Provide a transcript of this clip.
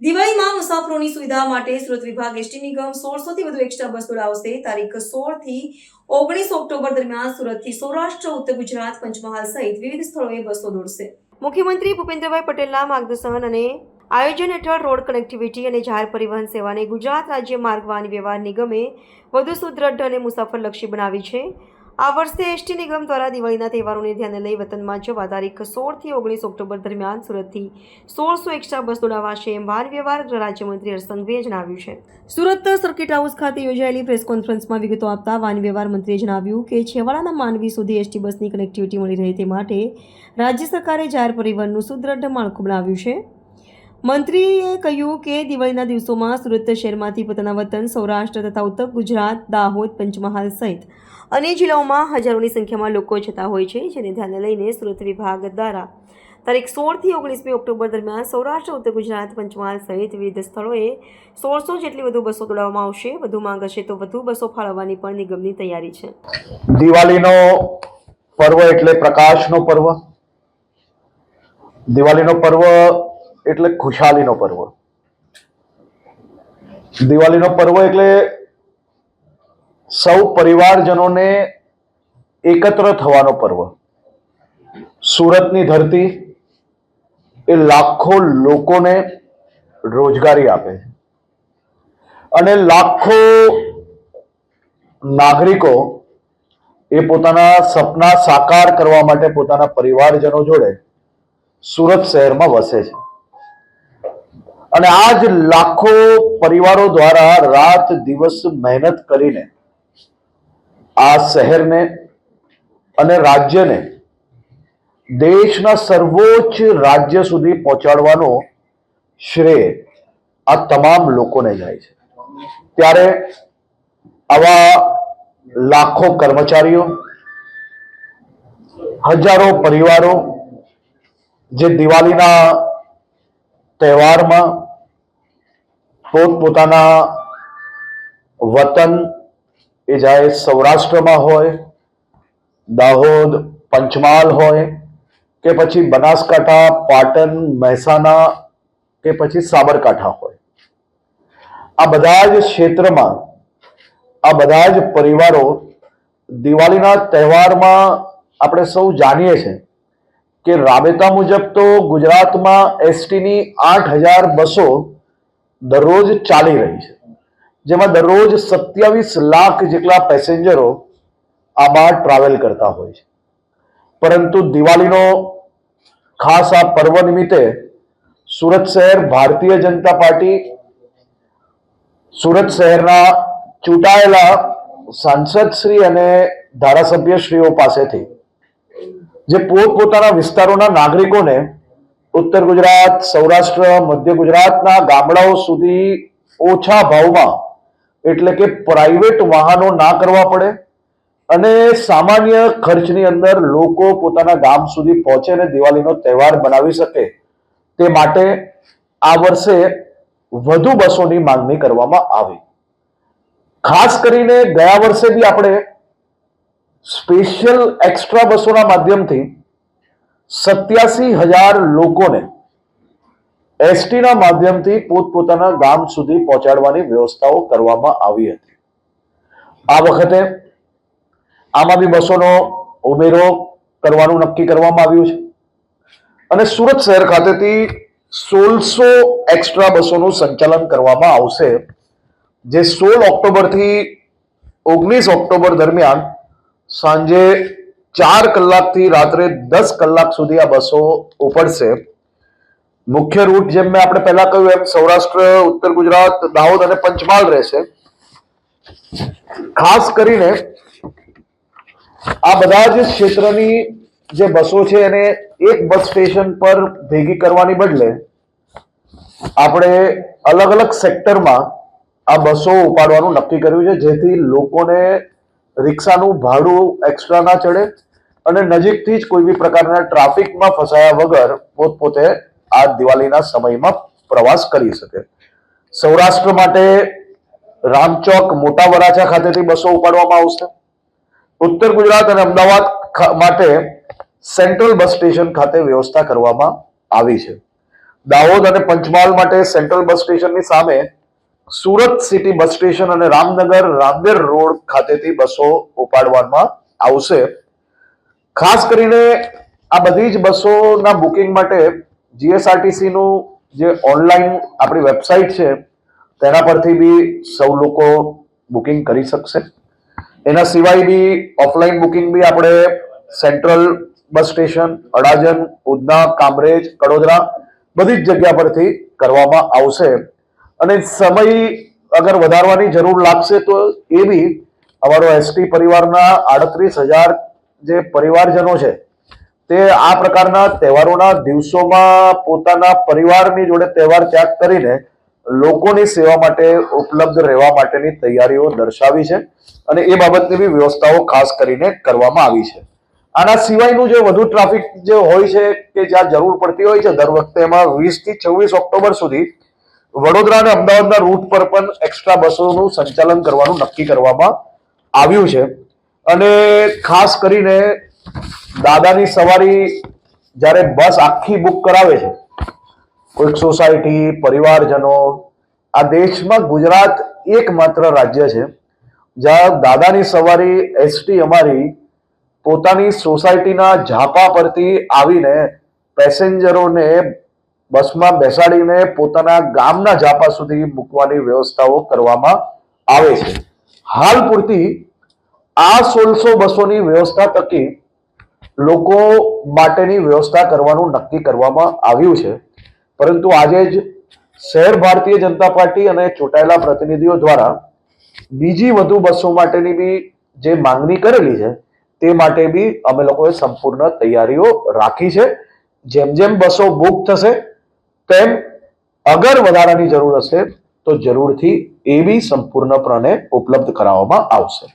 દિવાળીમાં મુસાફરોની સુવિધા માટે સુરત વિભાગ એસટી નિગમ 1600થી વધુ એક્સ્ટ્રા બસ દોડાવશે. તારીખ 16 થી 19 ઓક્ટોબર દરમિયાન સુરતથી સૌરાષ્ટ્ર, ઉત્તર ગુજરાત, પંચમહાલ સહિત વિવિધ સ્થળોએ બસો દોડશે. મુખ્યમંત્રી ભૂપેન્દ્રભાઈ પટેલના માર્ગદર્શન અને આયોજન હેઠળ રોડ કનેક્ટિવિટી અને જાહેર પરિવહન સેવાને ગુજરાત રાજ્ય માર્ગ વાહન વ્યવહાર નિગમે વધુ સુદ્રઢ અને મુસાફરલક્ષી બનાવી છે. આ વર્ષે એસટી નિગમ દ્વારા દિવાળીના તહેવારોને ધ્યાને લઈ વતનમાં જવા તારીખ 16 થી 19 ઓક્ટોબર દરમિયાન સુરતથી 1600 એક્સ્ટ્રા બસ દોડાવાશે એમ વાહન વ્યવહાર રાજ્યમંત્રી હર્ષ સંઘવીએ જણાવ્યું છે. સુરત સર્કિટ હાઉસ ખાતે યોજાયેલી પ્રેસ કોન્ફરન્સમાં વિગતો આપતા વાહન વ્યવહાર મંત્રીએ જણાવ્યું કે છેવાડાના માનવી સુધી એસટી બસની કનેક્ટિવિટી મળી રહે તે માટે રાજ્ય સરકારે જાહેર પરિવહનનું સુદ્રઢ માળખું બનાવ્યું છે. મંત્રીએ કહ્યું કે દિવાળીના દિવસોમાં સુરત શહેરમાંથી પોતાના વતન સૌરાષ્ટ્ર તથા ઉત્તર ગુજરાત, દાહોદ, પંચમહાલ સહિત અન્ય જિલ્લાઓમાં હજારોની સંખ્યામાં લોકો જતા હોય છે, જેને ધ્યાને લઈને સુરત વિભાગ દ્વારા તારીખ 16 થી 19 ઓક્ટોબર દરમિયાન સૌરાષ્ટ્ર, ઉત્તર ગુજરાત, પંચમહાલ સહિત વિવિધ સ્થળોએ 1600 જેટલી વધુ બસો દોડાવવામાં આવશે. વધુ માંગ હશે તો વધુ બસો ફાળવવાની પણ નિગમની તૈયારી છે. દિવાળીનો પર્વ એટલે પ્રકાશનો પર્વ. દિવાળીનો પર્વ એટલે ખુશાલીનો પર્વ. દિવાળીનો પર્વ એટલે સૌ પરિવારજનોને એકત્ર થવાનો પર્વ. સુરતની ધરતી એ લાખો લોકોને રોજગારી આપે છે અને લાખો નાગરિકો એ પોતાના સપના સાકાર કરવા માટે પોતાના પરિવારજનો જોડે સુરત શહેરમાં વસે છે. અને આ જ લાખો પરિવારો દ્વારા રાત દિવસ મહેનત કરીને આ શહેરને અને રાજ્યને દેશના સર્વોચ્ચ રાજ્ય સુધી પહોંચાડવાનો શ્રેય આ તમામ લોકોને જાય છે. ત્યારે આવા લાખો કર્મચારીઓ, હજારો પરિવારો જે દિવાળીના તહેવારમાં પોતપોતાના વતન એ જાય સૌરાષ્ટ્રમાં હોય, દાહોદ, પંચમહાલ હોય કે પછી બનાસકાંઠા, પાટણ, મહેસાણા કે પછી સાબરકાંઠા હોય, આ બધા જ ક્ષેત્રમાં આ બધા જ પરિવારો દિવાળીના તહેવારમાં આપણે સૌ જાણીએ છીએ કે રાબેતા મુજબ તો ગુજરાતમાં એસટીની 8000 બસો દરરોજ ચાલી રહી છે, જેમાં દરરોજ 27 લાખ જેટલા પેસેન્જરો આમાં ટ્રાવેલ કરતા હોય છે. પરંતુ દિવાળીનો ખાસ આ પર્વ નિમિત્તે સુરત શહેર ભારતીય જનતા પાર્ટી, સુરત શહેરના ચૂંટાયેલા સાંસદશ્રી અને ધારાસભ્યશ્રીઓ પાસેથી જે પોતપોતાના વિસ્તારોના નાગરિકોને ઉત્તર ગુજરાત, સૌરાષ્ટ્ર, મધ્ય ગુજરાતના ગામડાઓ સુધી ઓછા ભાવમાં એટલે કે પ્રાઇવેટ વાહનો ના કરવા પડે અને સામાન્ય ખર્ચની અંદર લોકો પોતાના ગામ સુધી પહોંચે અને દિવાળીનો તહેવાર બનાવી શકે તે માટે આ વર્ષે વધુ બસોની માંગણી કરવામાં આવી. ખાસ કરીને ગયા વર્ષે બી આપણે સ્પેશિયલ એક્સ્ટ્રા બસોના માધ્યમથી 87,000 લોકોને એસટીના માધ્યમથી પોતપોતાના ગામ સુધી પહોંચાડવાની વ્યવસ્થાઓ કરવામાં આવી હતી. આ વખતે આમાં બી બસોનો ઉમેરો કરવાનું નક્કી કરવામાં આવ્યું છે અને સુરત શહેર ખાતેથી 1600 એક્સ્ટ્રા બસોનું સંચાલન કરવામાં આવશે, જે 16 ઓક્ટોબરથી 19 ઓક્ટોબર દરમિયાન સાંજે 4 કલાકથી રાત્રે 10 કલાક સુધી આ બસો ઉપડશે. મુખ્ય રૂટ જેમ મેં આપણે પહેલા કહ્યું એમ સૌરાષ્ટ્ર, ઉત્તર ગુજરાત, દાહોદ અને પંચમહાલ રહેશે. ખાસ કરીને આ બધા જ ક્ષેત્રની જે બસો છે એને એક બસ સ્ટેશન પર ભેગી કરવાની બદલે આપણે અલગ અલગ સેક્ટરમાં આ બસો ઉપાડવાનું નક્કી કર્યું છે, જેથી લોકોને રિક્ષાનું ભાડું એક્સ્ટ્રા ના ચડે અને નજીકથી જ કોઈ બી પ્રકારના ટ્રાફિકમાં ફસાયા વગર પોતપોતે આ દિવાળીના સમયમાં પ્રવાસ કરી શકે. સૌરાષ્ટ્ર માટે રામચોક, મોટા વરાછા ખાતેથી બસો ઉપાડવામાં આવશે. ઉત્તર ગુજરાત અને અમદાવાદ માટે સેન્ટ્રલ બસ સ્ટેશન ખાતે વ્યવસ્થા કરવામાં આવી છે. દાહોદ અને પંચમહાલ માટે સેન્ટ્રલ બસ સ્ટેશનની સામે સુરત સિટી બસ સ્ટેશન અને રામનગર રાંદેર રોડ ખાતેથી બસો ઉપાડવામાં આવશે. ખાસ કરીને આ બધી જ બસોના બુકિંગ માટે જીએસઆરટીસી નું જે ઓનલાઈન આપણી વેબસાઇટ છે તેના પરથી બી સૌ લોકો બુકિંગ કરી શકશે. એના સિવાય બી ઓફલાઈન બુકિંગ બી આપણે central bus station, Adajan, Udhna, Kamrej, Kadodara બધી જ જગ્યા પરથી કરવામાં આવશે. અને સમય અગર વધારવાની જરૂર લાગશે તો એ બી અમારો એસટી પરિવારના 38,000 જે પરિવારજનો છે તે આ પ્રકારના તહેવારોના દિવસોમાં પોતાના પરિવારની જોડે તહેવાર ત્યાગ કરીને લોકોની સેવા માટે ઉપલબ્ધ રહેવા માટેની તૈયારીઓ દર્શાવી છે અને એ બાબતની બી વ્યવસ્થાઓ ખાસ કરીને કરવામાં આવી છે. આના સિવાયનું જે વધુ ટ્રાફિક જે હોય છે કે જ્યાં જરૂર પડતી હોય છે દર વખતે, એમાં 20 થી 26 ઓક્ટોબર સુધી વડોદરા અને અમદાવાદના રૂટ પર પણ એક્સ્ટ્રા બસોનું સંચાલન કરવાનું નક્કી કરવામાં આવ્યું છે. અને ખાસ કરીને દાદાની સવારી જ્યારે બસ આખી બુક કરાવે છે કોઈક સોસાયટી, પરિવારજનો, આ દેશમાં ગુજરાત એકમાત્ર રાજ્ય છે જ્યાં દાદાની સવારી એસટી અમારી પોતાની સોસાયટીના ઝાપા પરથી આવીને પેસેન્જરોને બસમાં બેસાડીને પોતાના ગામના ઝાપા સુધી મૂકવાની વ્યવસ્થાઓ કરવામાં આવે છે. હાલ પૂરતી આ 1600 બસોની વ્યવસ્થા થકી લોકો માટેની વ્યવસ્થા કરવાનું નક્કી કરવામાં આવ્યું છે. પરંતુ આજે જ શહેર ભારતીય જનતા પાર્ટી અને ચૂંટાયેલા પ્રતિનિધિઓ દ્વારા બીજી વધુ બસો માટેની બી જે માંગણી કરેલી છે તે માટે બી અમે લોકોએ સંપૂર્ણ તૈયારીઓ રાખી છે. જેમ જેમ બસો બુક થશે તેમ અગર વધારાની જરૂર હશે તો જરૂરથી એ બી સંપૂર્ણપણે ઉપલબ્ધ કરાવવામાં આવશે.